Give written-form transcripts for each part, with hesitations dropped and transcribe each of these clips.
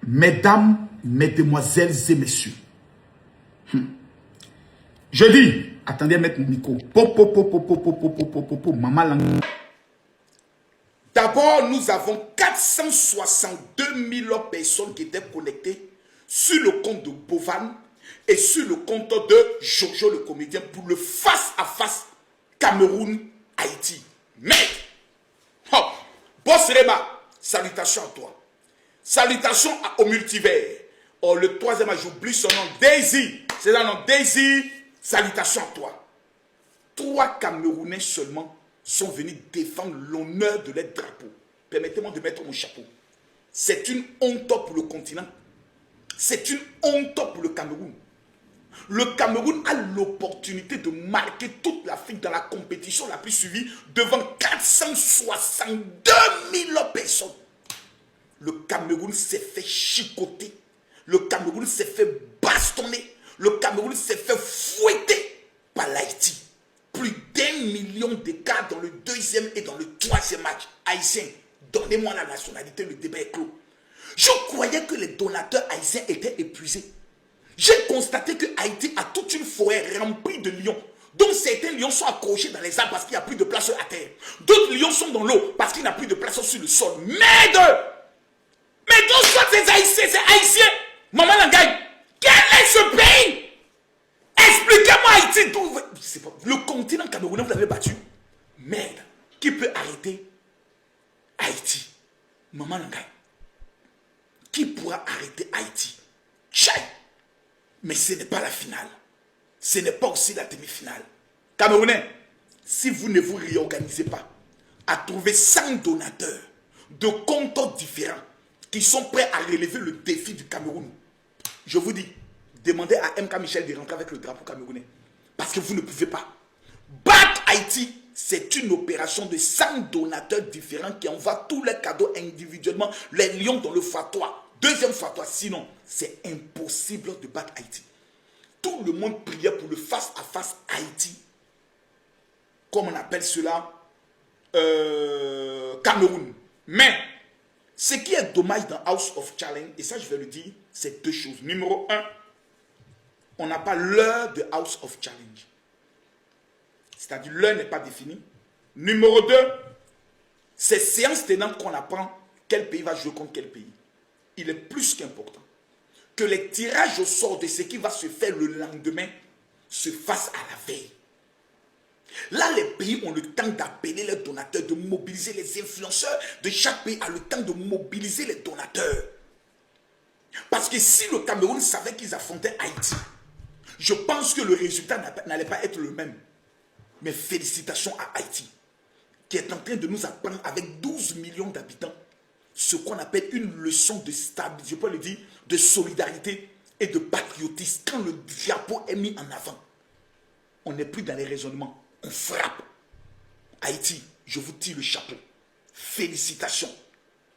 Mesdames, mesdemoiselles et messieurs, je dis, attendez, mettre mon micro. Maman langue. D'abord, nous avons 462 000 personnes qui étaient connectées sur le compte de Bovan et sur le compte de Jojo le comédien pour le face-à-face Cameroun-Haïti. Mais, oh, Boss Rema, salutations à toi. Salutations au multivers. Oh, le troisième, j'oublie son nom, Daisy. C'est un nom, Daisy. Salutations à toi. 3 Camerounais seulement sont venus défendre l'honneur de leur drapeau. Permettez-moi de mettre mon chapeau. C'est une honte pour le continent. C'est une honte pour le Cameroun. Le Cameroun a l'opportunité de marquer toute l'Afrique dans la compétition la plus suivie devant 462 000 personnes. Le Cameroun s'est fait chicoter. Le Cameroun s'est fait bastonner. Le Cameroun s'est fait fouetter par l'Haïti. Plus d'1 million d'écarts dans le deuxième et dans le troisième match. Haïtiens, donnez-moi la nationalité, le débat est clos. Je croyais que les donateurs haïtiens étaient épuisés. J'ai constaté que Haïti a toute une forêt remplie de lions. Donc certains lions sont accrochés dans les arbres parce qu'il n'y a plus de place à terre. D'autres lions sont dans l'eau parce qu'il n'y a plus de place sur le sol. Merde! Mais donc soit ces Haïtiens, c'est Haïtien. Maman Langaï, quel est ce pays? Expliquez-moi Haïti. Le continent camerounais, vous l'avez battu. Merde. Qui peut arrêter Haïti? Maman Langaï. Qui pourra arrêter Haïti? Chai. Mais ce n'est pas la finale. Ce n'est pas aussi la demi-finale. Camerounais, si vous ne vous réorganisez pas à trouver 100 donateurs de comptes différents qui sont prêts à relever le défi du Cameroun, je vous dis, demandez à MK Michel de rentrer avec le drapeau camerounais. Parce que vous ne pouvez pas. Battre Haïti, c'est une opération de 100 donateurs différents qui envoient tous les cadeaux individuellement, les lions dans le x3. Deuxième x3, sinon, c'est impossible de battre Haïti. Tout le monde priait pour le face-à-face Haïti. Comme on appelle cela, Cameroun. Mais, ce qui est dommage dans House of Challenge, et ça je vais le dire, c'est 2 choses. Numéro 1, on n'a pas l'heure de House of Challenge. C'est-à-dire l'heure n'est pas définie. Numéro 2, c'est séance tenante qu'on apprend quel pays va jouer contre quel pays. Il est plus qu'important que les tirages au sort de ce qui va se faire le lendemain se fassent à la veille. Là, les pays ont le temps d'appeler les donateurs, de mobiliser les influenceurs de chaque pays a le temps de mobiliser les donateurs. Parce que si le Cameroun savait qu'ils affrontaient Haïti, je pense que le résultat n'allait pas être le même. Mais félicitations à Haïti, qui est en train de nous apprendre avec 12 millions d'habitants, ce qu'on appelle une leçon de stabilité, je peux le dire, de solidarité et de patriotisme. Quand le drapeau est mis en avant, on n'est plus dans les raisonnements. On frappe. Haïti, je vous tire le chapeau. Félicitations.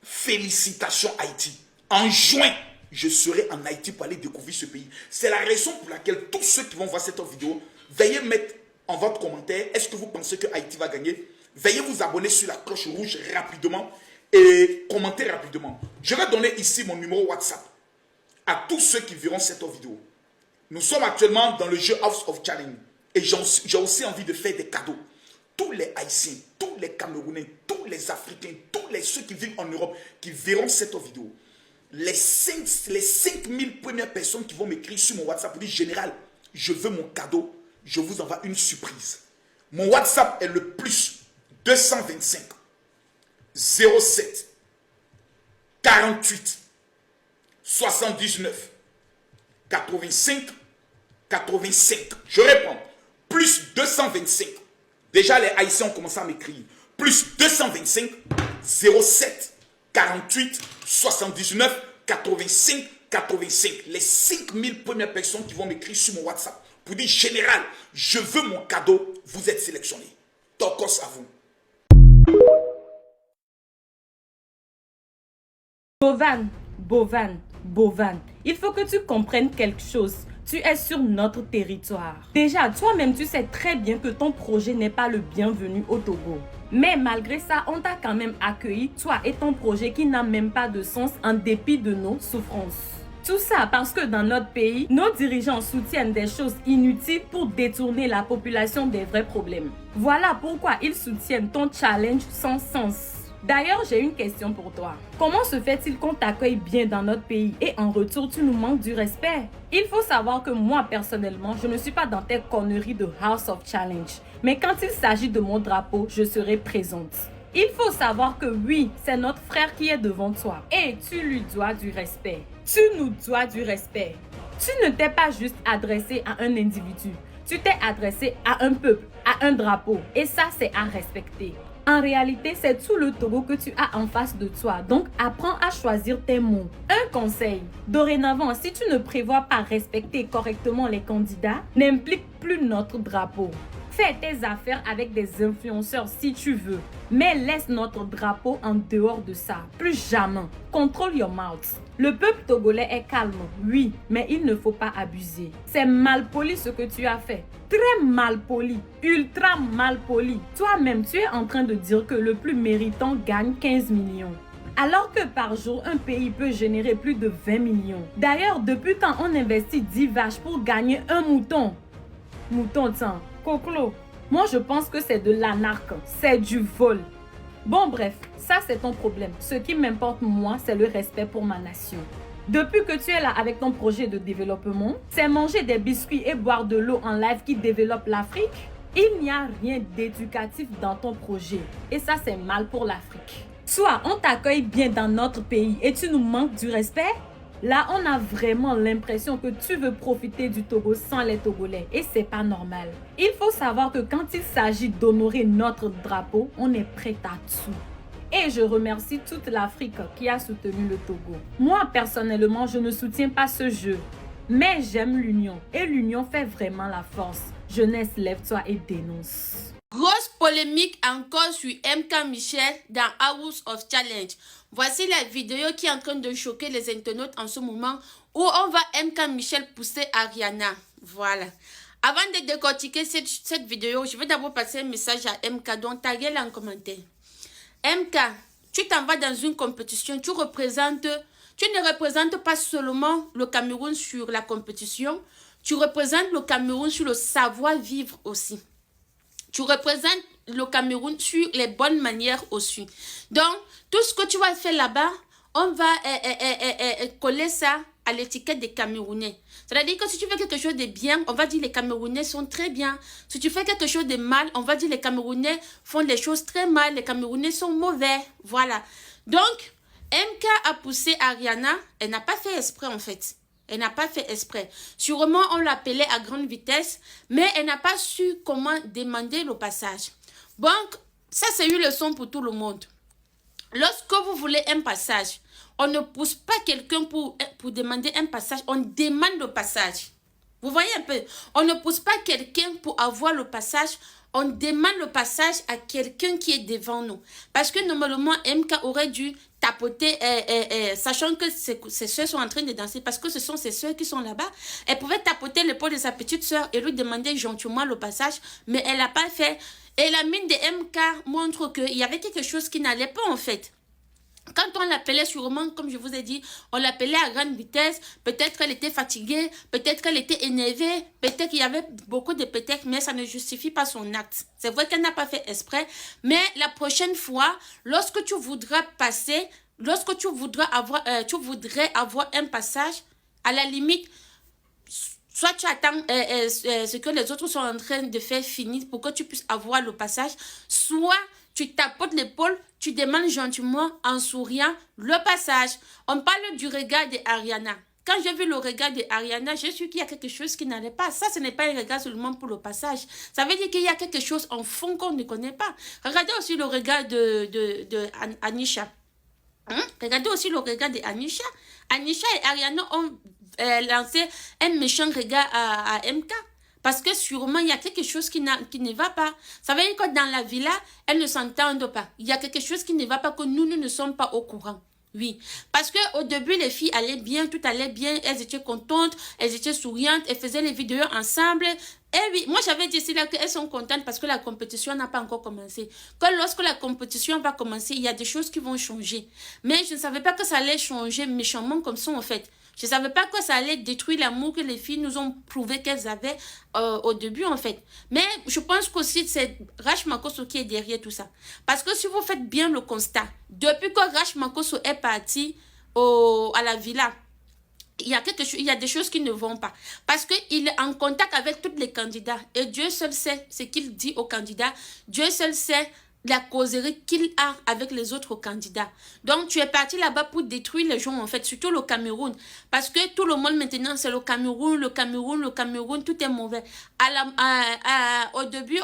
Félicitations Haïti. En juin, je serai en Haïti pour aller découvrir ce pays. C'est la raison pour laquelle tous ceux qui vont voir cette vidéo, veuillez mettre en votre commentaire, est-ce que vous pensez que Haïti va gagner? Veuillez vous abonner sur la cloche rouge rapidement et commenter rapidement. Je vais donner ici mon numéro WhatsApp à tous ceux qui verront cette vidéo. Nous sommes actuellement dans le jeu House of Challenge. Et j'ai aussi envie de faire des cadeaux. Tous les Haïtiens, tous les Camerounais, tous les Africains, ceux qui vivent en Europe, qui verront cette vidéo. Les 5000 premières personnes qui vont m'écrire sur mon WhatsApp pour dire « Général, je veux mon cadeau, je vous envoie une surprise. » Mon WhatsApp est le plus 225 07 48 79 85 85. Je réponds. Plus 225. Déjà, les Haïtiens ont commencé à m'écrire. Plus 225 07 48 79 85 85. Les 5000 premières personnes qui vont m'écrire sur mon WhatsApp pour dire « Général, je veux mon cadeau. » Vous êtes sélectionné. Tokos à vous. Bovan. Il faut que tu comprennes quelque chose. Tu es sur notre territoire. Déjà, toi-même, tu sais très bien que ton projet n'est pas le bienvenu au Togo. Mais malgré ça, on t'a quand même accueilli, toi et ton projet qui n'a même pas de sens en dépit de nos souffrances. Tout ça parce que dans notre pays, nos dirigeants soutiennent des choses inutiles pour détourner la population des vrais problèmes. Voilà pourquoi ils soutiennent ton challenge sans sens. D'ailleurs, j'ai une question pour toi. Comment se fait-il qu'on t'accueille bien dans notre pays et en retour, tu nous manques du respect? Il faut savoir que moi, personnellement, je ne suis pas dans tes conneries de House of Challenge. Mais quand il s'agit de mon drapeau, je serai présente. Il faut savoir que oui, c'est notre frère qui est devant toi. Et tu lui dois du respect. Tu nous dois du respect. Tu ne t'es pas juste adressé à un individu. Tu t'es adressé à un peuple, à un drapeau. Et ça, c'est à respecter. En réalité, c'est tout le Togo que tu as en face de toi. Donc, apprends à choisir tes mots. Un conseil. Dorénavant, si tu ne prévois pas respecter correctement les candidats, n'implique plus notre drapeau. Fais tes affaires avec des influenceurs si tu veux, mais laisse notre drapeau en dehors de ça. Plus jamais. Control your mouth. Le peuple togolais est calme, oui, mais il ne faut pas abuser. C'est mal poli ce que tu as fait. Très mal poli, ultra mal poli. Toi-même, tu es en train de dire que le plus méritant gagne 15 millions. Alors que par jour, un pays peut générer plus de 20 millions. D'ailleurs, depuis quand on investit 10 vaches pour gagner un mouton? Mouton, tiens. Coclo, moi je pense que c'est de l'anarque, c'est du vol. Bon bref, ça c'est ton problème. Ce qui m'importe moi, c'est le respect pour ma nation. Depuis que tu es là avec ton projet de développement, c'est manger des biscuits et boire de l'eau en live qui développe l'Afrique. Il n'y a rien d'éducatif dans ton projet et ça c'est mal pour l'Afrique. Soit on t'accueille bien dans notre pays et tu nous manques du respect. Là, on a vraiment l'impression que tu veux profiter du Togo sans les Togolais et c'est pas normal. Il faut savoir que quand il s'agit d'honorer notre drapeau, on est prêt à tout. Et je remercie toute l'Afrique qui a soutenu le Togo. Moi, personnellement, je ne soutiens pas ce jeu. Mais j'aime l'union et l'union fait vraiment la force. Jeunesse, lève-toi et dénonce. Grosse polémique encore sur MK Michel dans House of Challenge. Voici la vidéo qui est en train de choquer les internautes en ce moment où on va MK Michel pousser Ariana. Voilà. Avant de décortiquer cette vidéo, je vais d'abord passer un message à MK, donc taguez-la en commentaire. MK, tu t'en vas dans une compétition, tu ne représentes pas seulement le Cameroun sur la compétition, tu représentes le Cameroun sur le savoir-vivre aussi. Tu représentes le Cameroun sur les bonnes manières aussi. Donc, tout ce que tu vas faire là-bas, on va coller ça à l'étiquette des Camerounais. C'est-à-dire que si tu fais quelque chose de bien, on va dire les Camerounais sont très bien. Si tu fais quelque chose de mal, on va dire les Camerounais font les choses très mal. Les Camerounais sont mauvais. Voilà. Donc, MK a poussé Ariana. Elle n'a pas fait exprès en fait. Elle n'a pas fait exprès. Sûrement, on l'appelait à grande vitesse, mais elle n'a pas su comment demander le passage. Donc, ça, c'est une leçon pour tout le monde. Lorsque vous voulez un passage, on ne pousse pas quelqu'un pour demander un passage, on demande le passage. Vous voyez un peu? On ne pousse pas quelqu'un pour avoir le passage, on demande le passage à quelqu'un qui est devant nous. Parce que normalement, MK aurait dû tapoter, sachant que ses soeurs sont en train de danser, parce que ce sont ses soeurs qui sont là-bas. Elle pouvait tapoter l'épaule de sa petite soeur et lui demander gentiment le passage, mais elle n'a pas fait. Et la mine de MK montre qu'il y avait quelque chose qui n'allait pas en fait. Quand on l'appelait sûrement, comme je vous ai dit, on l'appelait à grande vitesse. Peut-être qu'elle était fatiguée, peut-être qu'elle était énervée, peut-être qu'il y avait beaucoup de peut-être, mais ça ne justifie pas son acte. C'est vrai qu'elle n'a pas fait exprès, mais la prochaine fois, lorsque tu voudras passer, lorsque tu voudrais avoir un passage, à la limite, soit tu attends ce que les autres sont en train de faire finir pour que tu puisses avoir le passage, soit tu tapotes l'épaule, tu demandes gentiment en souriant le passage. On parle du regard de Ariana. Quand j'ai vu le regard de Ariana, j'ai su qu'il y a quelque chose qui n'allait pas. Ça, ce n'est pas un regard seulement pour le passage. Ça veut dire qu'il y a quelque chose en fond qu'on ne connaît pas. Regardez aussi le regard de Anisha. Regardez aussi le regard de Anisha. Anisha et Ariana ont lancé un méchant regard à MK. Parce que sûrement, il y a quelque chose qui ne va pas. Ça veut dire que dans la villa, elles ne s'entendent pas. Il y a quelque chose qui ne va pas, que nous ne sommes pas au courant. Oui, parce qu'au début, les filles allaient bien, tout allait bien, elles étaient contentes, elles étaient souriantes, elles faisaient les vidéos ensemble. Et oui, moi j'avais dit ici là qu'elles sont contentes parce que la compétition n'a pas encore commencé. Que lorsque la compétition va commencer, il y a des choses qui vont changer. Mais je ne savais pas que ça allait changer méchamment comme ça en fait. Je ne savais pas que ça allait détruire l'amour que les filles nous ont prouvé qu'elles avaient au début, en fait. Mais je pense qu'aussi, c'est Rach Makosso qui est derrière tout ça. Parce que si vous faites bien le constat, depuis que Rach Makosso est parti à la villa, il y a des choses qui ne vont pas. Parce qu'il est en contact avec tous les candidats. Et Dieu seul sait ce qu'il dit aux candidats. Dieu seul sait la causerie qu'il a avec les autres candidats. Donc, tu es parti là-bas pour détruire les gens, en fait, surtout le Cameroun. Parce que tout le monde maintenant, c'est le Cameroun, le Cameroun, le Cameroun, tout est mauvais. Au début,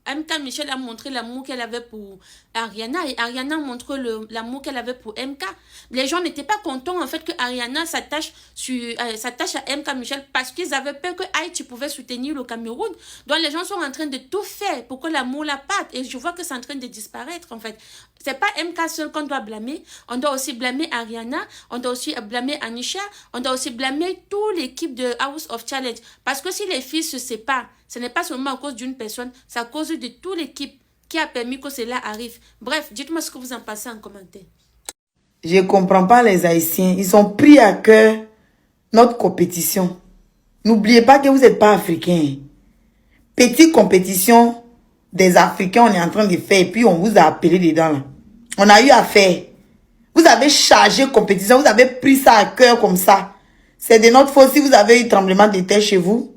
MK Michel a montré l'amour qu'elle avait pour Ariana et Ariana a montré l'amour qu'elle avait pour MK. Les gens n'étaient pas contents en fait que Ariana s'attache à MK Michel parce qu'ils avaient peur que Haïti pouvait soutenir le Cameroun. Donc les gens sont en train de tout faire pour que l'amour la parte et je vois que c'est en train de disparaître en fait. C'est pas MK seul qu'on doit blâmer, on doit aussi blâmer Ariana, on doit aussi blâmer Anisha, on doit aussi blâmer toute l'équipe de House of Challenge parce que si les filles se séparent, ce n'est pas seulement à cause d'une personne, c'est à cause de toute l'équipe qui a permis que cela arrive. Bref, dites-moi ce que vous en pensez en commentaire. Je ne comprends pas les Haïtiens. Ils ont pris à cœur notre compétition. N'oubliez pas que vous n'êtes pas africains. Petite compétition des Africains, on est en train de faire et puis on vous a appelé dedans. Là. On a eu à faire. Vous avez chargé compétition, vous avez pris ça à cœur comme ça. C'est de notre faute si vous avez eu tremblement de terre chez vous.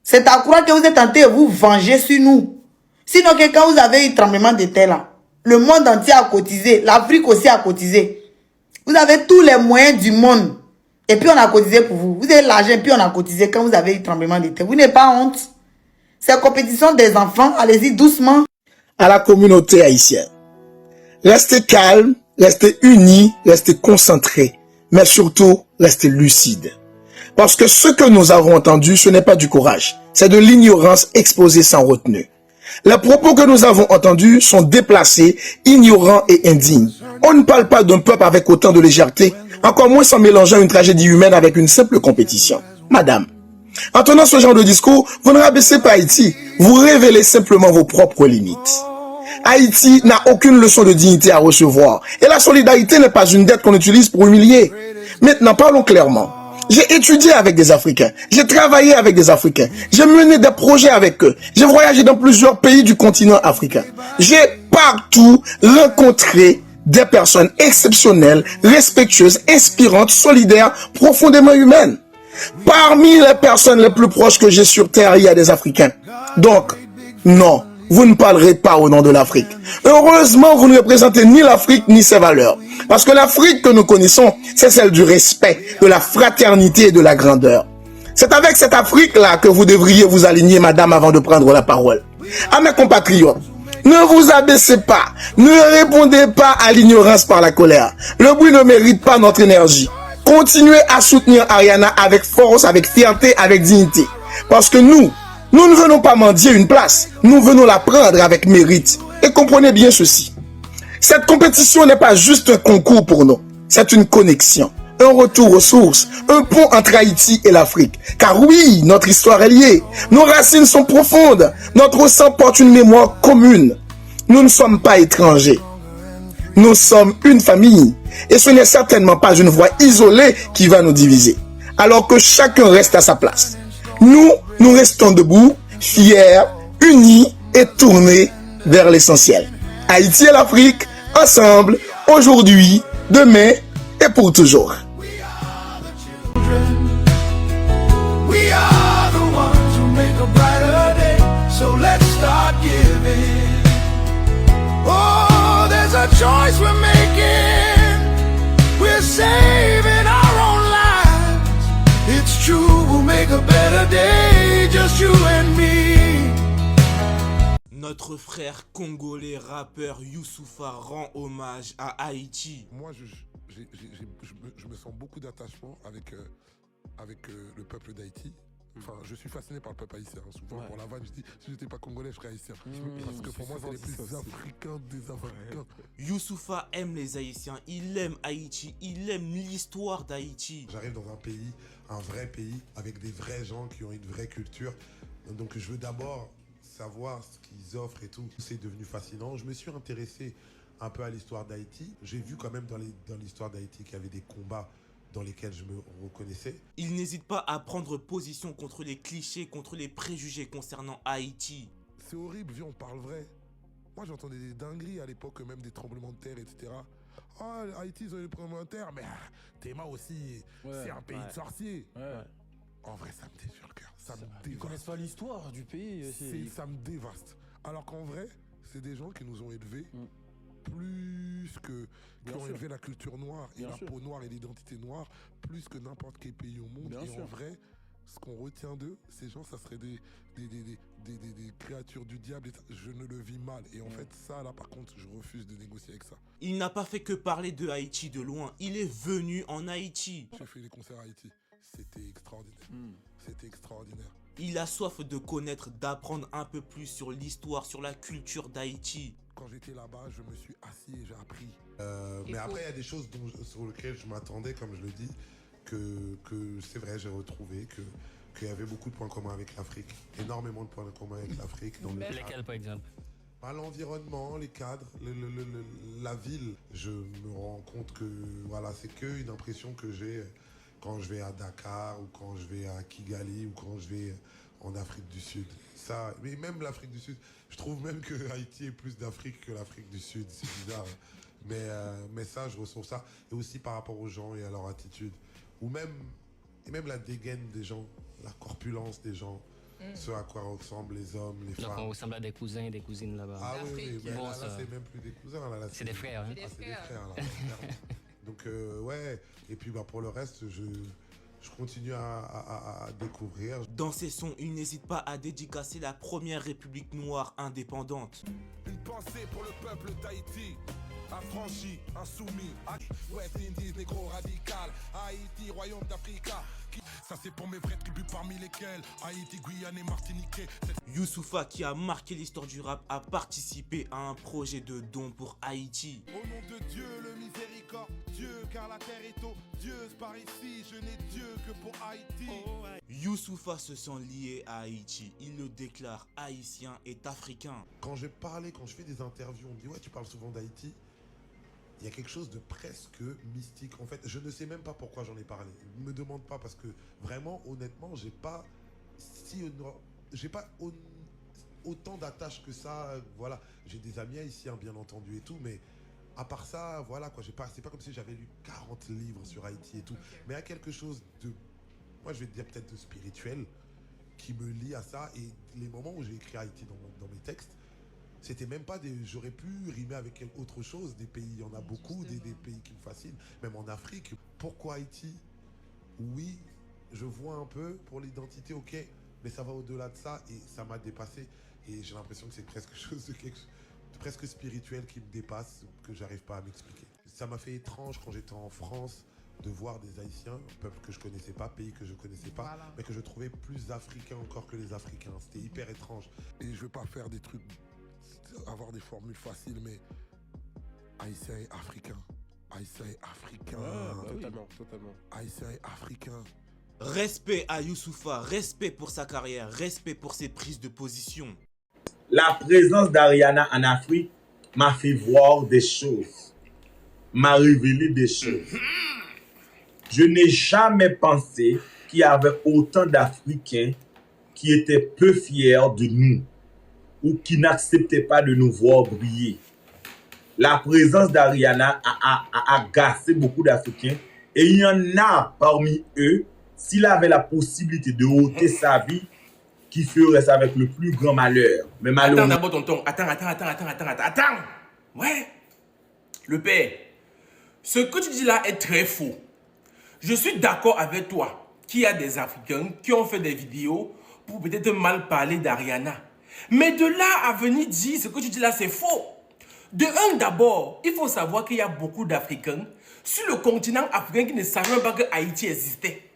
C'est à croire que vous êtes tenté de vous venger sur nous. Sinon, quand vous avez eu tremblement de terre là, le monde entier a cotisé, l'Afrique aussi a cotisé. Vous avez tous les moyens du monde. Et puis on a cotisé pour vous. Vous avez l'argent et puis on a cotisé quand vous avez eu tremblement de terre. Vous n'avez pas honte. C'est la compétition des enfants. Allez-y doucement. À la communauté haïtienne. Restez calme, restez unis, restez concentrés. Mais surtout, restez lucides. Parce que ce que nous avons entendu, ce n'est pas du courage. C'est de l'ignorance exposée sans retenue. Les propos que nous avons entendus sont déplacés, ignorants et indignes. On ne parle pas d'un peuple avec autant de légèreté, encore moins en mélangeant une tragédie humaine avec une simple compétition. Madame, en tenant ce genre de discours, vous ne rabaissez pas Haïti, vous révélez simplement vos propres limites. Haïti n'a aucune leçon de dignité à recevoir, et la solidarité n'est pas une dette qu'on utilise pour humilier. Maintenant, parlons clairement. J'ai étudié avec des Africains, j'ai travaillé avec des Africains, j'ai mené des projets avec eux, j'ai voyagé dans plusieurs pays du continent africain. J'ai partout rencontré des personnes exceptionnelles, respectueuses, inspirantes, solidaires, profondément humaines. Parmi les personnes les plus proches que j'ai sur Terre, il y a des Africains. Donc, non, vous ne parlerez pas au nom de l'Afrique. Heureusement, vous ne représentez ni l'Afrique ni ses valeurs. Parce que l'Afrique que nous connaissons, c'est celle du respect, de la fraternité et de la grandeur. C'est avec cette Afrique-là que vous devriez vous aligner, madame, avant de prendre la parole. À mes compatriotes, ne vous abaissez pas, ne répondez pas à l'ignorance par la colère. Le bruit ne mérite pas notre énergie. Continuez à soutenir Ariana avec force, avec fierté, avec dignité. Parce que nous ne venons pas mendier une place, nous venons la prendre avec mérite. Et comprenez bien ceci. Cette compétition n'est pas juste un concours pour nous, c'est une connexion, un retour aux sources, un pont entre Haïti et l'Afrique. Car oui, notre histoire est liée, nos racines sont profondes, notre sang porte une mémoire commune. Nous ne sommes pas étrangers, nous sommes une famille. Et ce n'est certainement pas une voix isolée qui va nous diviser, alors que chacun reste à sa place. Nous restons debout, fiers, unis et tournés vers l'essentiel. Haïti et l'Afrique, ensemble, aujourd'hui, demain et pour toujours. Saving our own lives. It's true, we'll make a better day, just you and me. Notre frère congolais rappeur Youssoupha rend hommage à Haïti. Moi, je me sens beaucoup d'attachement avec le peuple d'Haïti. Enfin, je suis fasciné par le peuple haïtien. Souvent, pour la vanne, je dis, si j'étais pas congolais, je serais haïtien. Parce que pour moi, c'est les plus africains des Africains. Youssoufa aime les Haïtiens, il aime Haïti, il aime l'histoire d'Haïti. J'arrive dans un pays, un vrai pays, avec des vrais gens qui ont une vraie culture. Donc je veux d'abord savoir ce qu'ils offrent et tout. C'est devenu fascinant. Je me suis intéressé un peu à l'histoire d'Haïti. J'ai vu quand même dans l'histoire d'Haïti qu'il y avait des combats dans lesquels je me reconnaissais. Il n'hésite pas à prendre position contre les clichés, contre les préjugés concernant Haïti. C'est horrible, viens, on parle vrai. Moi, j'entendais des dingueries à l'époque, même des tremblements de terre, etc. Ah, Haïti, ils ont eu des tremblements de terre, mais Théma aussi, c'est un pays de sorciers. En vrai, ça me déchire le cœur. Ça me dévaste. Ils connaissent pas l'histoire du pays. Ça me dévaste. Alors qu'en vrai, c'est des gens qui nous ont élevés plus que... qui ont élevé la culture noire et la peau noire et l'identité noire plus que n'importe quel pays au monde. En vrai, ce qu'on retient d'eux, ces gens, ça serait des créatures du diable. Et je ne le vis mal. Et en fait, ça, là, par contre, je refuse de négocier avec ça. Il n'a pas fait que parler de Haïti de loin. Il est venu en Haïti. J'ai fait des concerts à Haïti. C'était extraordinaire. C'était extraordinaire. Il a soif de connaître, d'apprendre un peu plus sur l'histoire, sur la culture d'Haïti. Quand j'étais là-bas, je me suis assis et j'ai appris. Mais après, il y a des choses sur lesquelles je m'attendais, comme je le dis, que c'est vrai, j'ai retrouvé qu'il y avait beaucoup de points communs avec l'Afrique. Énormément de points communs avec l'Afrique. Lesquels, par exemple? L'environnement, les cadres, la ville. Je me rends compte que voilà, c'est qu'une impression que j'ai quand je vais à Dakar ou quand je vais à Kigali ou quand je vais en Afrique du Sud. Ça, mais même l'Afrique du Sud, je trouve même que Haïti est plus d'Afrique que l'Afrique du Sud. C'est bizarre. Mais ça, je ressens ça. Et aussi par rapport aux gens et à leur attitude. Ou même la dégaine des gens, la corpulence des gens. Ce à quoi ressemblent les hommes, les femmes. Donc on ressemble à des cousins et des cousines là-bas. Ah oui, mais bon, là, c'est même plus des cousins. Là, c'est des frères. Hein. C'est des frères, là. Donc, ouais. Et puis, pour le reste, je continue à découvrir. Dans ses sons, il n'hésite pas à dédicacer la première république noire indépendante. Une pensée pour le peuple d'Haïti. Affranchi, insoumis, West Indies, négro radical, Haïti, royaume d'Africa. Ça c'est pour mes vraies tribus parmi lesquelles Haïti, Guyane et Martinique. Youssoufa, qui a marqué l'histoire du rap, a participé à un projet de don pour Haïti. Au nom de Dieu, le miséricordieux, car la terre est odieuse. Par ici, je n'ai Dieu que pour Haïti. Youssoufa se sent lié à Haïti. Il le déclare, haïtien est africain. Quand je fais des interviews, on me dit ouais, tu parles souvent d'Haïti. Il y a quelque chose de presque mystique. En fait, je ne sais même pas pourquoi j'en ai parlé. Ne me demande pas parce que vraiment, honnêtement, j'ai pas autant d'attaches que ça. Voilà, j'ai des amis haïtiens, bien entendu et tout, mais à part ça, voilà quoi. C'est pas comme si j'avais lu 40 livres sur Haïti et tout. Mais il y a quelque chose de, moi je vais te dire peut-être de spirituel, qui me lie à ça. Et les moments où j'ai écrit Haïti dans mes textes, c'était même pas des... J'aurais pu rimer avec autre chose. Des pays, il y en a beaucoup, des pays qui me fascinent. Même en Afrique. Pourquoi Haïti? Oui, je vois un peu pour l'identité, ok. Mais ça va au-delà de ça et ça m'a dépassé. Et j'ai l'impression que c'est presque chose de presque spirituel qui me dépasse, que j'arrive pas à m'expliquer. Ça m'a fait étrange quand j'étais en France de voir des Haïtiens, un peuple que je connaissais pas, pays que je connaissais pas, mais que je trouvais plus africains encore que les Africains. C'était hyper étrange. Et je veux pas faire des trucs, avoir des formules faciles, mais Haïtien et Africain. Haïtien et Africain. Totalement. Haïtien et Africain. Respect à Youssoufa, respect pour sa carrière, respect pour ses prises de position. La présence d'Ariana en Afrique m'a fait voir des choses, m'a révélé des choses. Je n'ai jamais pensé qu'il y avait autant d'Africains qui étaient peu fiers de nous ou qui n'acceptaient pas de nous voir briller. La présence d'Ariana a agacé beaucoup d'Africains et il y en a parmi eux, s'il avait la possibilité de ôter sa vie, qui ferait ça avec le plus grand malheur. Mais malheureusement... Attends d'abord, tonton. Attends. Ouais. Le père, ce que tu dis là est très faux. Je suis d'accord avec toi qu'il y a des Africains qui ont fait des vidéos pour peut-être mal parler d'Ariana. Mais de là à venir dire ce que tu dis là, c'est faux. De un, d'abord, il faut savoir qu'il y a beaucoup d'Africains sur le continent africain qui ne savaient pas que Haïti existait.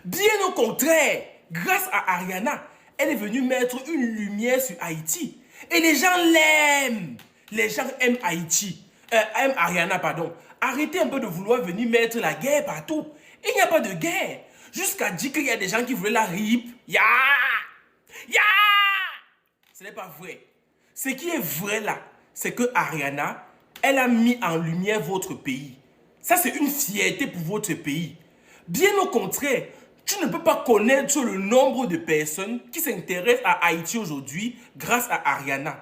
Bien au contraire, grâce à Ariana, elle est venue mettre une lumière sur Haïti. Et les gens l'aiment. Les gens aiment Haïti. Aiment Ariana, pardon. Arrêtez un peu de vouloir venir mettre la guerre partout. Il n'y a pas de guerre. Jusqu'à dire qu'il y a des gens qui voulaient la rip. Ya! Ya! Ce n'est pas vrai. Ce qui est vrai là, c'est que Ariana, elle a mis en lumière votre pays. Ça, c'est une fierté pour votre pays. Bien au contraire, tu ne peux pas connaître le nombre de personnes qui s'intéressent à Haïti aujourd'hui grâce à Ariana.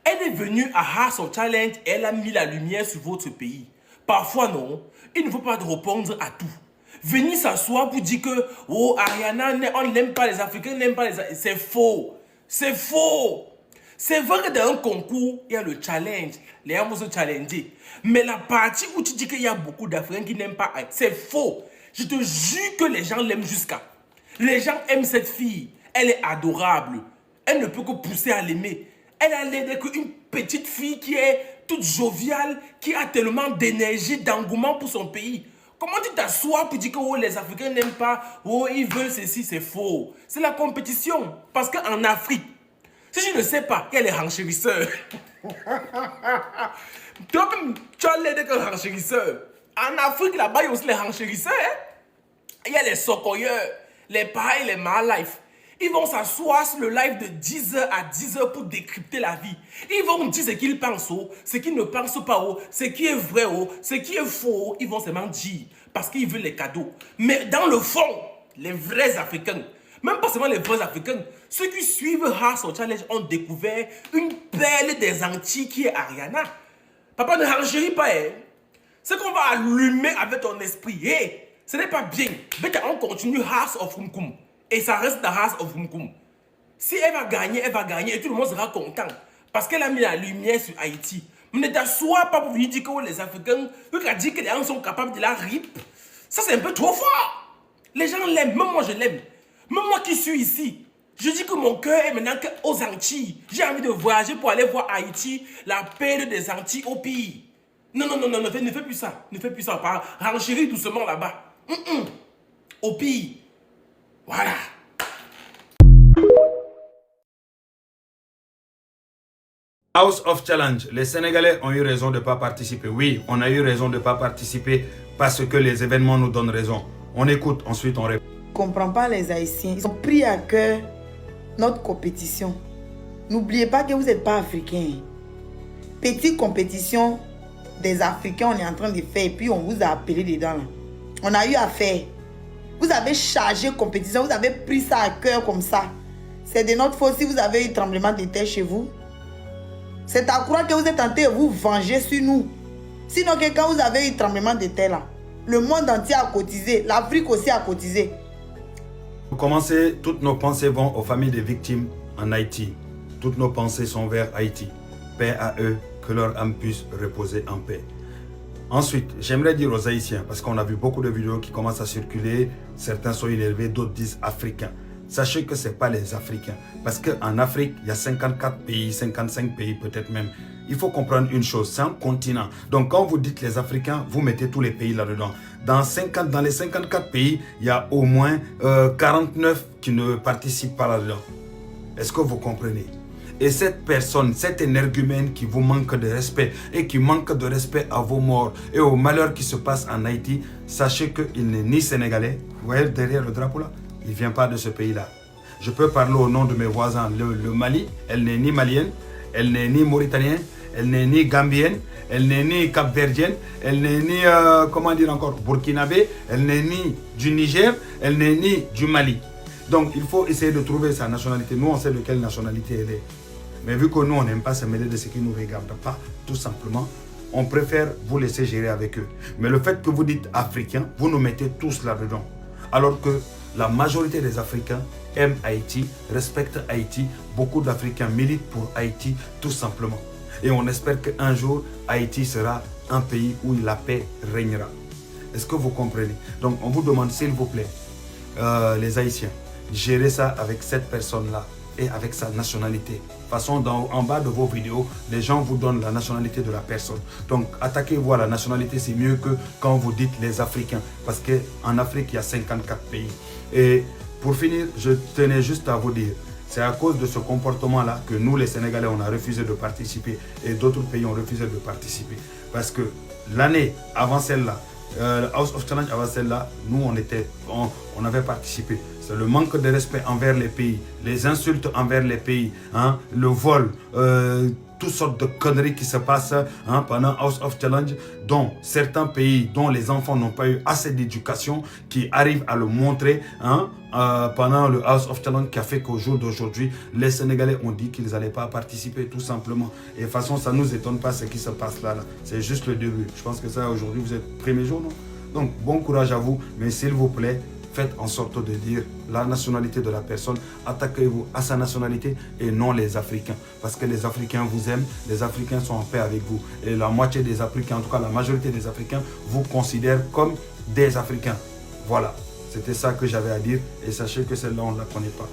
Elle est venue à House of Challenge et elle a mis la lumière sur votre pays. Parfois, non, il ne faut pas répondre à tout. Venir s'asseoir pour dire que oh, Ariana, on n'aime pas les Africains, on n'aime pas les... C'est faux. C'est faux. C'est vrai que dans un concours, il y a le challenge. Les gens vont se challenger. Mais la partie où tu dis qu'il y a beaucoup d'Africains qui n'aiment pas Haïti, c'est faux. Je te jure que les gens l'aiment jusqu'à. Les gens aiment cette fille. Elle est adorable. Elle ne peut que pousser à l'aimer. Elle a l'air d'être une petite fille qui est toute joviale, qui a tellement d'énergie, d'engouement pour son pays. Comment tu t'assois pour dire que oh, les Africains n'aiment pas, oh, ils veulent ceci, c'est faux. C'est la compétition. Parce qu'en Afrique, si je ne sais pas, il y a les renchérisseurs. Toi, tu as l'air d'être un renchérisseur. En Afrique, là-bas, il y a aussi les renchérisseurs. Il y a les socoyeurs, les pareils, les mal-life. Ils vont s'asseoir sur le live de 10h à 10h pour décrypter la vie. Ils vont dire ce qu'ils pensent, ce qu'ils ne pensent pas, ce qui est vrai, ce qui est faux. Ils vont seulement dire parce qu'ils veulent les cadeaux. Mais dans le fond, les vrais Africains, même pas seulement les vrais Africains, ceux qui suivent House of Challenge ont découvert une perle des Antilles qui est Ariana. Papa, ne renchéris pas, hein. C'est qu'on va allumer avec ton esprit. Hey, ce n'est pas bien. Mais on continue House of Rumkum. Et ça reste dans House of Rumkum. Si elle va gagner et tout le monde sera content. Parce qu'elle a mis la lumière sur Haïti. Mais ne t'assois pas pour venir dire que les Africains, eux qui disent que les gens sont capables de la rip. Ça, c'est un peu trop fort. Les gens l'aiment, même moi je l'aime. Même moi qui suis ici. Je dis que mon cœur est maintenant aux Antilles. J'ai envie de voyager pour aller voir Haïti, la perle des Antilles au pays. Non, ne fais plus ça. Ne fais plus ça. Renchéris doucement là-bas. Au pays. Voilà. House of Challenge, les Sénégalais ont eu raison de ne pas participer. Oui, on a eu raison de ne pas participer parce que les événements nous donnent raison. On écoute, ensuite on répond. Je ne comprends pas les Haïtiens. Ils ont pris à cœur notre compétition. N'oubliez pas que vous n'êtes pas africain. Petite compétition des Africains, on est en train de faire et puis on vous a appelé dedans. Là. On a eu à faire. Vous avez chargé compétition, vous avez pris ça à cœur comme ça. C'est de notre faute si vous avez eu tremblement de terre chez vous. C'est à croire que vous êtes tenté de vous venger sur nous. Sinon, quand vous avez eu tremblement de terre là, le monde entier a cotisé, l'Afrique aussi a cotisé. Pour commencer, toutes nos pensées vont aux familles des victimes en Haïti. Toutes nos pensées sont vers Haïti. Paix à eux, que leur âme puisse reposer en paix. Ensuite, j'aimerais dire aux Haïtiens, parce qu'on a vu beaucoup de vidéos qui commencent à circuler, certains sont énervés, d'autres disent Africains. Sachez que ce n'est pas les Africains. Parce qu'en Afrique, il y a 54 pays, 55 pays peut-être même. Il faut comprendre une chose, c'est un continent. Donc quand vous dites les Africains, vous mettez tous les pays là-dedans. Dans les 54 pays, il y a au moins 49 qui ne participent pas là-dedans. Est-ce que vous comprenez? Et cette personne, cet énergumène qui vous manque de respect et qui manque de respect à vos morts et aux malheurs qui se passent en Haïti, sachez qu'il n'est ni sénégalais. Vous voyez derrière le drapeau là? Il ne vient pas de ce pays-là. Je peux parler au nom de mes voisins. Le Mali, elle n'est ni malienne, elle n'est ni mauritanienne, elle n'est ni gambienne, elle n'est ni capverdienne, elle n'est ni, comment dire encore, burkinabé, elle n'est ni du Niger, elle n'est ni du Mali. Donc il faut essayer de trouver sa nationalité. Nous, on sait de quelle nationalité elle est. Mais vu que nous, on n'aime pas se mêler de ce qui ne nous regarde pas, tout simplement, on préfère vous laisser gérer avec eux. Mais le fait que vous dites africain, vous nous mettez tous là-dedans. Alors que la majorité des Africains aiment Haïti, respectent Haïti. Beaucoup d'Africains militent pour Haïti, tout simplement. Et on espère qu'un jour, Haïti sera un pays où la paix régnera. Est-ce que vous comprenez? Donc, on vous demande, s'il vous plaît, les Haïtiens, gérez ça avec cette personne-là et avec sa nationalité. De toute façon, en bas de vos vidéos, les gens vous donnent la nationalité de la personne. Donc, attaquez-vous à la nationalité, c'est mieux que quand vous dites les Africains. Parce qu'en Afrique, il y a 54 pays. Et Pour finir, je tenais juste à vous dire, c'est à cause de ce comportement-là que nous, les Sénégalais, on a refusé de participer et d'autres pays ont refusé de participer. Parce que l'année avant celle-là, House of Challenge avant celle-là, nous, on avait participé. C'est le manque de respect envers les pays, les insultes envers les pays, hein, le vol, toutes sortes de conneries qui se passent pendant House of Challenge, dont certains pays, dont les enfants n'ont pas eu assez d'éducation, qui arrivent à le montrer pendant le House of Challenge, qui a fait qu'au jour d'aujourd'hui, les Sénégalais ont dit qu'ils n'allaient pas participer tout simplement. Et de toute façon, ça ne nous étonne pas ce qui se passe là. C'est juste le début. Je pense que ça, aujourd'hui, vous êtes premier jour, non? Donc, bon courage à vous, mais s'il vous plaît, faites en sorte de dire la nationalité de la personne, attaquez-vous à sa nationalité et non les Africains. Parce que les Africains vous aiment, les Africains sont en paix avec vous. Et la moitié des Africains, en tout cas la majorité des Africains, vous considèrent comme des Africains. Voilà, c'était ça que j'avais à dire. Et sachez que celle-là, on ne la connaît pas.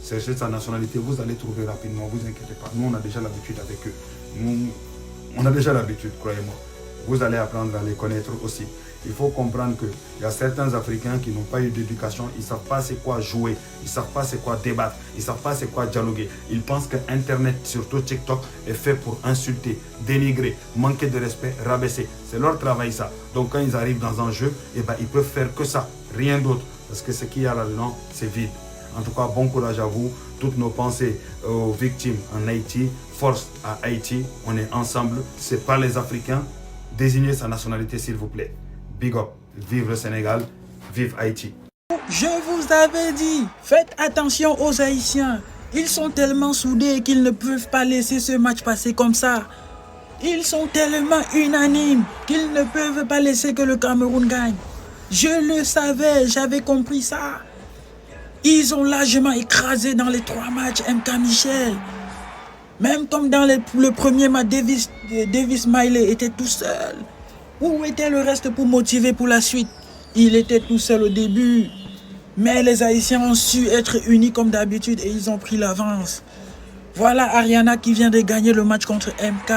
Cherchez sa nationalité, vous allez trouver rapidement, vous inquiétez pas. Nous, on a déjà l'habitude avec eux. Nous, on a déjà l'habitude, croyez-moi. Vous allez apprendre à les connaître aussi. Il faut comprendre qu'il y a certains Africains qui n'ont pas eu d'éducation, ils ne savent pas c'est quoi jouer, ils ne savent pas c'est quoi débattre, ils ne savent pas c'est quoi dialoguer. Ils pensent que Internet, surtout TikTok, est fait pour insulter, dénigrer, manquer de respect, rabaisser. C'est leur travail ça. Donc quand ils arrivent dans un jeu, eh ben, ils peuvent faire que ça, rien d'autre. Parce que ce qu'il y a là-dedans, c'est vide. En tout cas, bon courage à vous. Toutes nos pensées aux victimes en Haïti. Force à Haïti. On est ensemble. Ce n'est pas les Africains. Désignez sa nationalité, s'il vous plaît. Big up. Vive le Sénégal. Vive Haïti. Je vous avais dit, faites attention aux Haïtiens. Ils sont tellement soudés qu'ils ne peuvent pas laisser ce match passer comme ça. Ils sont tellement unanimes qu'ils ne peuvent pas laisser que le Cameroun gagne. Je le savais, j'avais compris ça. Ils ont largement écrasé dans les 3 matchs MK Michel. Même comme dans le premier match, Davis Miley était tout seul. Où était le reste pour motiver pour la suite? Il était tout seul au début. Mais les Haïtiens ont su être unis comme d'habitude et ils ont pris l'avance. Voilà Ariana qui vient de gagner le match contre MK.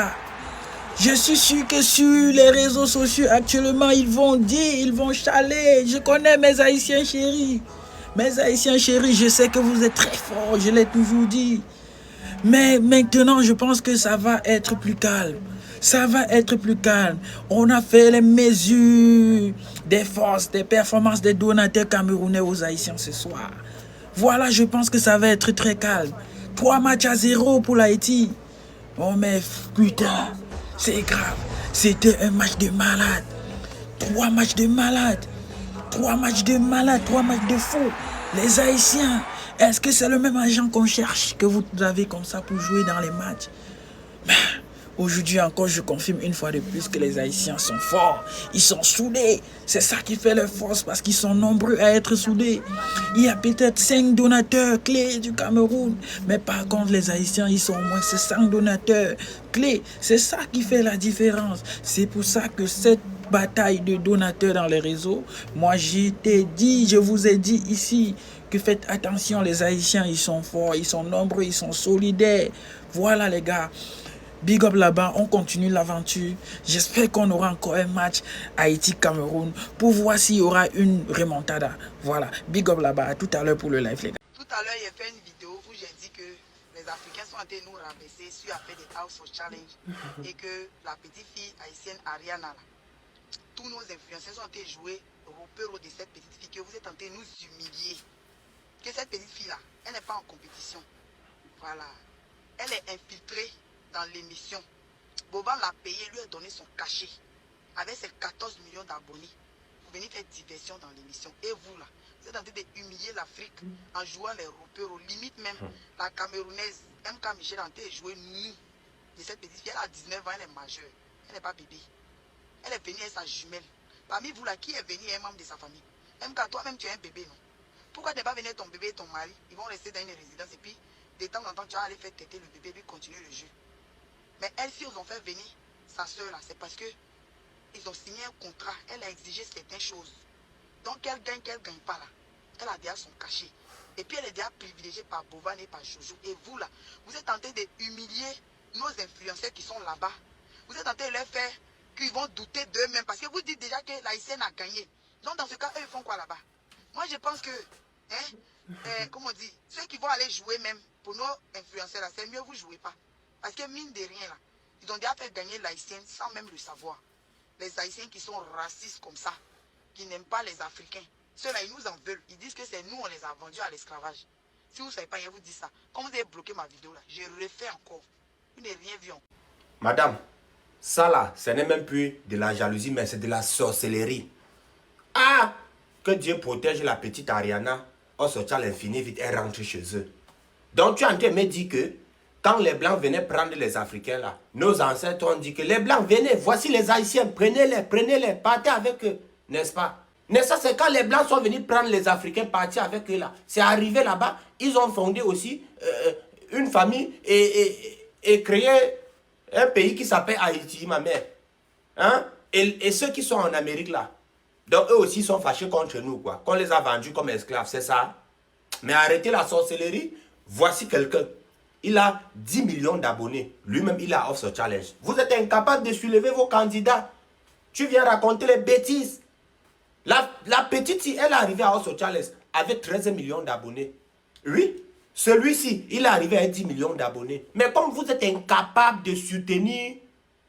Je suis sûr que sur les réseaux sociaux actuellement, ils vont dire, ils vont chialer. Je connais mes Haïtiens chéris. Mes Haïtiens chéris, je sais que vous êtes très forts, je l'ai toujours dit. Mais maintenant, je pense que ça va être plus calme. Ça va être plus calme. On a fait les mesures des forces, des performances des donateurs camerounais aux Haïtiens ce soir. Voilà, je pense que ça va être très calme. 3 matchs à 0 pour l'Haïti. Oh mais putain, c'est grave. C'était un match de malade. 3 matchs de malade. 3 matchs de malade, 3 matchs de fou. Les Haïtiens, est-ce que c'est le même agent qu'on cherche que vous avez comme ça pour jouer dans les matchs? Aujourd'hui encore, je confirme une fois de plus que les Haïtiens sont forts. Ils sont soudés. C'est ça qui fait leur force parce qu'ils sont nombreux à être soudés. Il y a peut-être 5 donateurs clés du Cameroun. Mais par contre, les Haïtiens, ils sont au moins 5 donateurs clés. C'est ça qui fait la différence. C'est pour ça que cette bataille de donateurs dans les réseaux, moi je vous ai dit ici que faites attention, les Haïtiens, ils sont forts, ils sont nombreux, ils sont solidaires. Voilà les gars. Big up là-bas, on continue l'aventure. J'espère qu'on aura encore un match Haïti-Cameroun pour voir s'il y aura une remontada. Voilà, big up là-bas. À tout à l'heure pour le live, les gars. Tout à l'heure, il a fait une vidéo où j'ai dit que les Africains sont en train de nous rabaisser sur l'affaire des House of Challenge et que la petite fille haïtienne Ariana, là, tous nos influenceurs sont en train de jouer au repère de cette petite fille que vous êtes en train de nous humilier. Que cette petite fille-là, elle n'est pas en compétition. Voilà. Elle est infiltrée dans l'émission. Boban l'a payé, lui a donné son cachet. Avec ses 14 millions d'abonnés. Vous venez faire diversion dans l'émission. Et vous là, vous êtes en train d'humilier l'Afrique en jouant les repères. Aux limites même, la Camerounaise MK Michel est en train de jouer nous. De cette petite fille, elle a 19 ans, elle est majeure. Elle n'est pas bébé. Elle est venue avec sa jumelle. Parmi vous là, qui est venu un membre de sa famille? MK, toi-même tu es un bébé, non? Pourquoi tu n'es pas venu avec ton bébé et ton mari? Ils vont rester dans une résidence et puis de temps en temps tu vas aller faire têter le bébé et puis continuer le jeu. Mais elle, si ils ont fait venir sa soeur là, c'est parce que ils ont signé un contrat. Elle a exigé certaines choses. Donc qu'elle gagne pas là. Elle a déjà son cachet. Et puis elle est déjà privilégiée par Bovan et par Jojo. Et vous là, vous êtes en train d'humilier nos influenceurs qui sont là-bas. Vous êtes en train de leur faire qu'ils vont douter d'eux-mêmes. Parce que vous dites déjà que l'Haïtienne a gagné. Donc dans ce cas, eux ils font quoi là-bas? Moi je pense que comment on dit, ceux qui vont aller jouer même pour nos influenceurs là, c'est mieux vous jouez pas. Parce que mine de rien là, ils ont déjà fait gagner l'haïtien sans même le savoir. Les haïtiens qui sont racistes comme ça, qui n'aiment pas les Africains, ceux-là ils nous en veulent. Ils disent que c'est nous on les a vendus à l'esclavage. Si vous ne savez pas, je vous dis ça. Comme vous avez bloqué ma vidéo là, je refais encore. Vous n'avez rien vu encore. Madame, ça là, ce n'est même plus de la jalousie, mais c'est de la sorcellerie. Ah, que Dieu protège la petite Ariana. En sortant à l'infini, vite, elle rentre chez eux. Donc tu es en train de me dire que quand les Blancs venaient prendre les Africains là, nos ancêtres ont dit que les Blancs venaient, voici les Haïtiens, prenez-les, partez avec eux, n'est-ce pas? Mais ça c'est quand les Blancs sont venus prendre les Africains, partir avec eux là. C'est arrivé là-bas, ils ont fondé aussi une famille et créé un pays qui s'appelle Haïti, ma mère. Hein? Et ceux qui sont en Amérique là, donc eux aussi sont fâchés contre nous, quoi. Qu'on les a vendus comme esclaves, c'est ça? Mais arrêtez la sorcellerie. Voici quelqu'un. Il a 10 millions d'abonnés. Lui-même, il a off ce challenge. Vous êtes incapable de soulever vos candidats. Tu viens raconter les bêtises. La petite, si elle est arrivée à off ce challenge avec 13 millions d'abonnés. Oui, celui-ci, il est arrivé à 10 millions d'abonnés. Mais comme vous êtes incapable de soutenir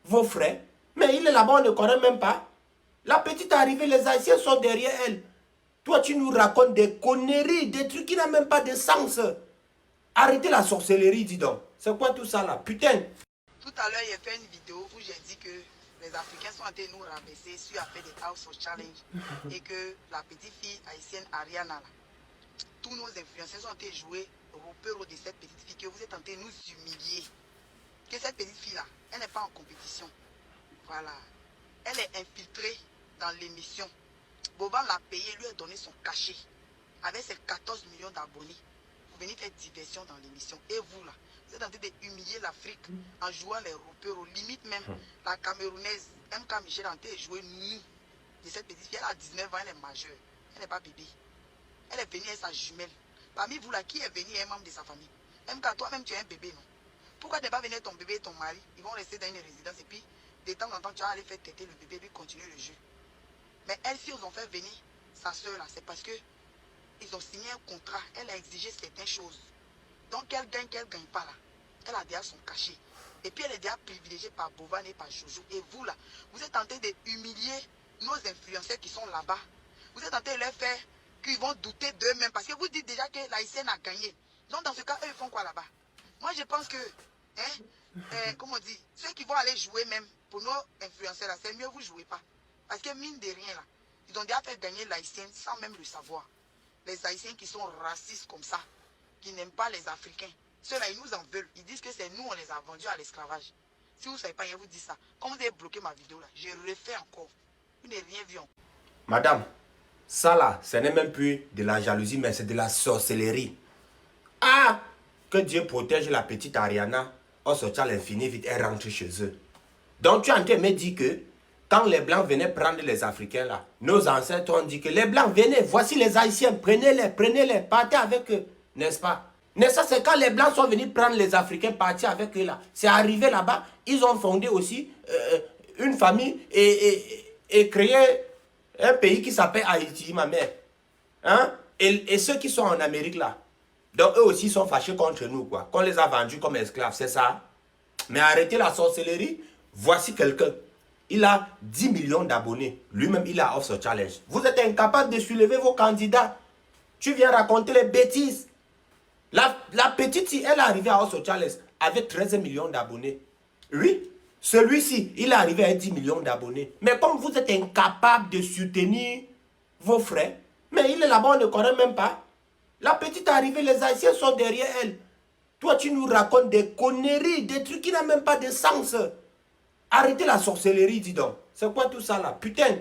vos frères, mais il est là-bas, on ne connaît même pas. La petite est arrivée, les Haïtiens sont derrière elle. Toi, tu nous racontes des conneries, des trucs qui n'ont même pas de sens. Arrêtez la sorcellerie, dis donc. C'est quoi tout ça là? Putain. Tout à l'heure, j'ai fait une vidéo où j'ai dit que les Africains sont en train de nous rabaisser sur la fait des House of Challenge. Et que la petite fille haïtienne Ariana, là, tous nos influenceurs sont en train de jouer au peur de cette petite fille, que vous êtes en train de nous humilier. Que cette petite fille là, elle n'est pas en compétition. Voilà. Elle est infiltrée dans l'émission. Boban l'a payé, lui a donné son cachet. Avec ses 14 millions d'abonnés. Vous venez faire diversion dans l'émission. Et vous là, vous êtes en train d'humilier l'Afrique en jouant les rappeurs. Aux limites même, la Camerounaise, MK Michel, est en train de jouer nous. De cette petite fille, elle a 19 ans, elle est majeure. Elle n'est pas bébé. Elle est venue avec sa jumelle. Parmi vous là, qui est venu un membre de sa famille? MK, toi-même tu es un bébé, non? Pourquoi tu n'es pas venu avec ton bébé et ton mari? Ils vont rester dans une résidence et puis de temps en temps, tu vas aller faire têter le bébé, lui continuer le jeu. Mais elle, si ils ont fait venir sa soeur là, c'est parce que ils ont signé un contrat. Elle a exigé certaines choses. Donc, qu'elle gagne pas là. Elle a déjà son cachet. Et puis, elle est déjà privilégiée par Bovan et par Jojo. Et vous là, vous êtes en train d'humilier nos influenceurs qui sont là-bas. Vous êtes en train de leur faire qu'ils vont douter d'eux-mêmes. Parce que vous dites déjà que l'haïtienne a gagné. Donc, dans ce cas, eux, ils font quoi là-bas? Moi, je pense que, comment on dit, ceux qui vont aller jouer même pour nos influenceurs là, c'est mieux vous jouez pas. Parce que mine de rien là, ils ont déjà fait gagner l'haïtien sans même le savoir. Les haïtiens qui sont racistes comme ça, qui n'aiment pas les Africains, ceux-là ils nous en veulent. Ils disent que c'est nous on les a vendus à l'esclavage. Si vous ne savez pas, je vous dis ça. Comme vous avez bloqué ma vidéo là, je refais encore. Vous n'avez rien vu encore. Madame, ça là, ce n'est même plus de la jalousie, mais c'est de la sorcellerie. Ah, que Dieu protège la petite Ariana. En sortant à l'infini, vite, elle rentre chez eux. Donc tu es en train de me dire que quand les Blancs venaient prendre les Africains là, nos ancêtres ont dit que les Blancs venaient, voici les Haïtiens, prenez-les, partez avec eux, n'est-ce pas? Mais ça c'est quand les Blancs sont venus prendre les Africains, partir avec eux là. C'est arrivé là-bas, ils ont fondé aussi une famille et créé un pays qui s'appelle Haïti, ma mère. Hein? Et ceux qui sont en Amérique là, donc eux aussi sont fâchés contre nous, quoi. Qu'on les a vendus comme esclaves, c'est ça? Mais arrêtez la sorcellerie. Voici quelqu'un. Il a 10 millions d'abonnés. Lui-même, il a off ce challenge. Vous êtes incapable de soulever vos candidats. Tu viens raconter les bêtises. La petite, si elle est arrivée à off ce challenge avec 13 millions d'abonnés. Oui, celui-ci, il est arrivé à 10 millions d'abonnés. Mais comme vous êtes incapable de soutenir vos frères, mais il est là-bas, on ne connaît même pas. La petite est arrivée, les Haïtiens sont derrière elle. Toi, tu nous racontes des conneries, des trucs qui n'ont même pas de sens. Arrêtez la sorcellerie, dis donc. C'est quoi tout ça là? Putain.